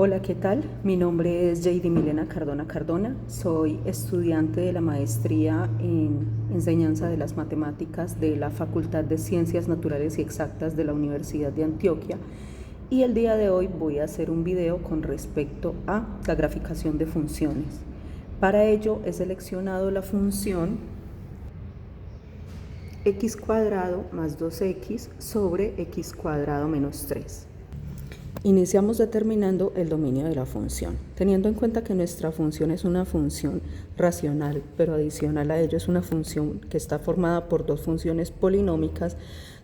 Hola, ¿qué tal? Mi nombre es JD Milena Cardona Cardona, soy estudiante de la maestría en enseñanza de las matemáticas de la Facultad de Ciencias Naturales y Exactas de la Universidad de Antioquia y el día de hoy voy a hacer un video con respecto a la graficación de funciones. Para ello he seleccionado la función x cuadrado más 2x sobre x cuadrado menos 3. Iniciamos determinando el dominio de la función, teniendo en cuenta que nuestra función es una función racional, pero adicional a ello es una función que está formada por dos funciones polinómicas.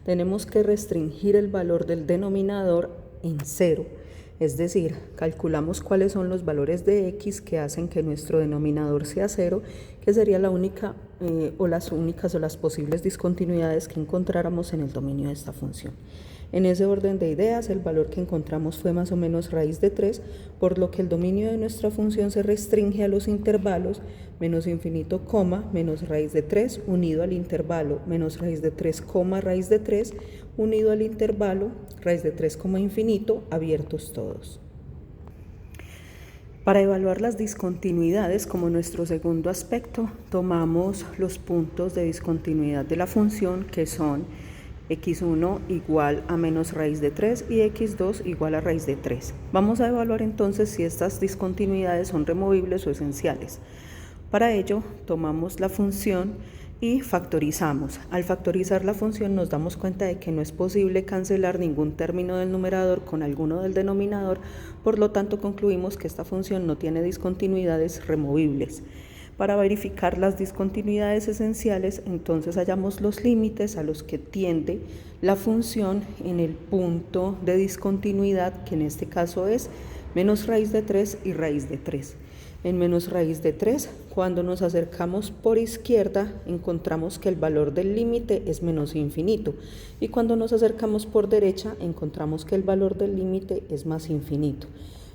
Tenemos que restringir el valor del denominador en 0, es decir, calculamos cuáles son los valores de x que hacen que nuestro denominador sea 0, que sería la única o las únicas o las posibles discontinuidades que encontráramos en el dominio de esta función. En ese orden de ideas, el valor que encontramos fue más o menos raíz de 3, por lo que el dominio de nuestra función se restringe a los intervalos menos infinito, menos raíz de 3, unido al intervalo menos raíz de 3, raíz de 3, unido al intervalo raíz de 3, infinito, abiertos todos. Para evaluar las discontinuidades como nuestro segundo aspecto, tomamos los puntos de discontinuidad de la función, que son x1 igual a menos raíz de 3 y x2 igual a raíz de 3. Vamos a evaluar entonces si estas discontinuidades son removibles o esenciales. Para ello, tomamos la función y factorizamos. Al factorizar la función nos damos cuenta de que no es posible cancelar ningún término del numerador con alguno del denominador, por lo tanto concluimos que esta función no tiene discontinuidades removibles. Para verificar las discontinuidades esenciales, entonces hallamos los límites a los que tiende la función en el punto de discontinuidad, que en este caso es menos raíz de 3 y raíz de 3. En menos raíz de 3, cuando nos acercamos por izquierda, encontramos que el valor del límite es menos infinito, y cuando nos acercamos por derecha, encontramos que el valor del límite es más infinito.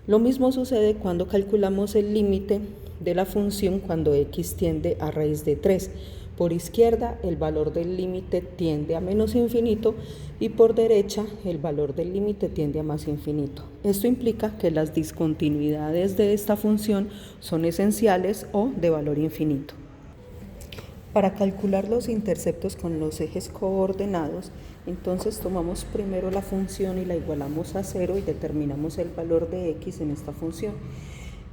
Lo mismo sucede cuando calculamos el límite de la función cuando x tiende a raíz de 3. Por izquierda el valor del límite tiende a menos infinito y por derecha el valor del límite tiende a más infinito. Esto implica que las discontinuidades de esta función son esenciales o de valor infinito. Para calcular los interceptos con los ejes coordenados, entonces tomamos primero la función y la igualamos a 0 y determinamos el valor de x en esta función.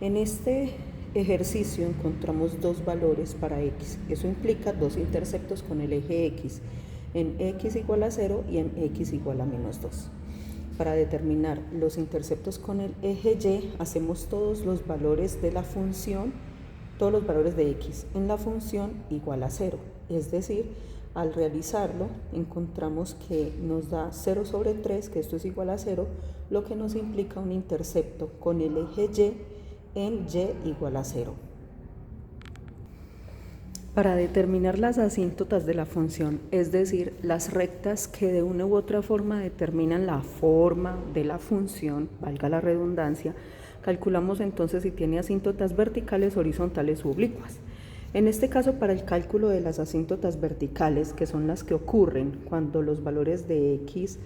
En este ejercicio encontramos dos valores para x. Eso implica dos interceptos con el eje x, en x igual a 0 y en x igual a menos 2. Para determinar los interceptos con el eje y, hacemos todos los valores de la función, todos los valores de x en la función igual a 0. Es decir, al realizarlo encontramos que nos da 0 sobre 3, que esto es igual a 0, lo que nos implica un intercepto con el eje y en y igual a 0. Para determinar las asíntotas de la función, es decir, las rectas que de una u otra forma determinan la forma de la función, valga la redundancia, calculamos entonces si tiene asíntotas verticales, horizontales u oblicuas. En este caso, para el cálculo de las asíntotas verticales, que son las que ocurren cuando los valores de x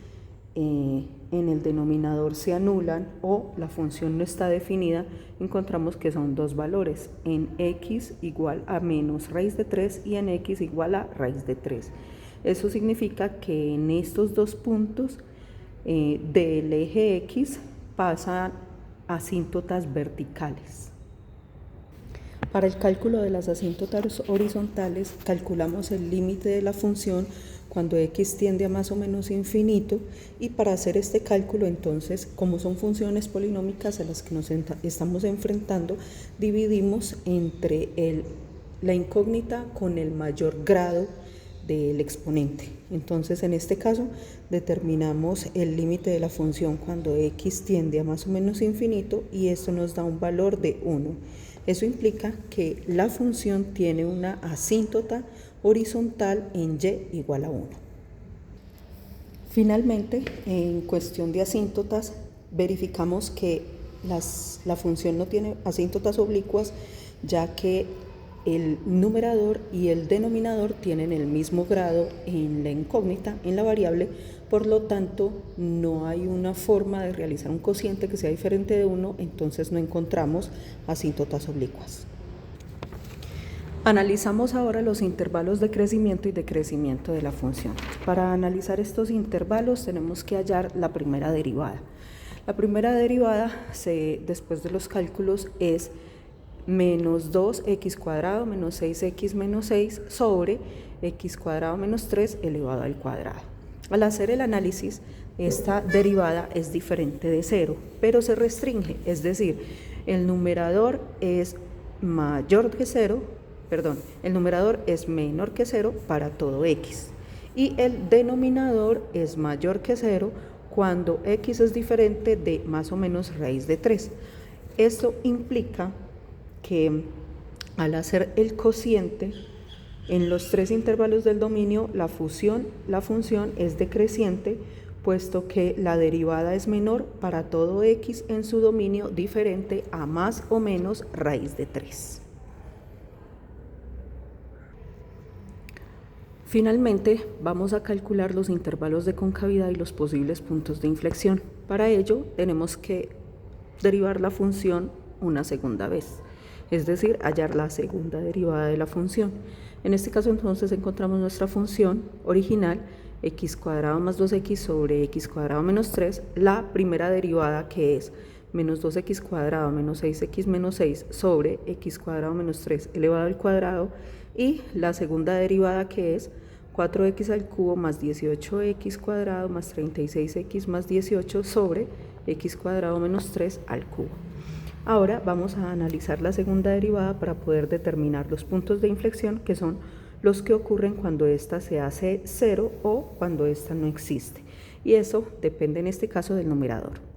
en el denominador se anulan o la función no está definida, encontramos que son dos valores, en x igual a menos raíz de 3 y en x igual a raíz de 3. Eso significa que en estos dos puntos del eje x pasan asíntotas verticales. Para el cálculo de las asíntotas horizontales, calculamos el límite de la función cuando x tiende a más o menos infinito, y para hacer este cálculo, entonces, como son funciones polinómicas a las que nos estamos enfrentando, dividimos entre la incógnita con el mayor grado del exponente. Entonces, en este caso, determinamos el límite de la función cuando x tiende a más o menos infinito, y esto nos da un valor de 1. Eso implica que la función tiene una asíntota horizontal en y igual a 1. Finalmente, en cuestión de asíntotas, verificamos que la función no tiene asíntotas oblicuas, ya que el numerador y el denominador tienen el mismo grado en la incógnita, en la variable, por lo tanto no hay una forma de realizar un cociente que sea diferente de 1, entonces no encontramos asíntotas oblicuas. Analizamos ahora los intervalos de crecimiento y decrecimiento de la función. Para analizar estos intervalos tenemos que hallar la primera derivada. La primera derivada, después de los cálculos, es menos 2x cuadrado menos 6x menos 6 sobre x cuadrado menos 3 elevado al cuadrado. Al hacer el análisis, esta derivada es diferente de 0, pero se restringe, es decir, el numerador es mayor que 0, el numerador es menor que 0 para todo x y el denominador es mayor que 0 cuando x es diferente de más o menos raíz de 3. Esto implica que al hacer el cociente en los 3 intervalos del dominio, la función es decreciente, puesto que la derivada es menor para todo x en su dominio diferente a más o menos raíz de 3. Finalmente, vamos a calcular los intervalos de concavidad y los posibles puntos de inflexión. Para ello, tenemos que derivar la función una segunda vez, es decir, hallar la segunda derivada de la función. En este caso, entonces, encontramos nuestra función original, x cuadrado más 2x sobre x cuadrado menos 3, la primera derivada que es menos 2x cuadrado menos 6x menos 6 sobre x cuadrado menos 3 elevado al cuadrado, y la segunda derivada que es 4x al cubo más 18x cuadrado más 36x más 18 sobre x cuadrado menos 3 al cubo. Ahora vamos a analizar la segunda derivada para poder determinar los puntos de inflexión, que son los que ocurren cuando ésta se hace 0 o cuando ésta no existe. Y eso depende en este caso del numerador.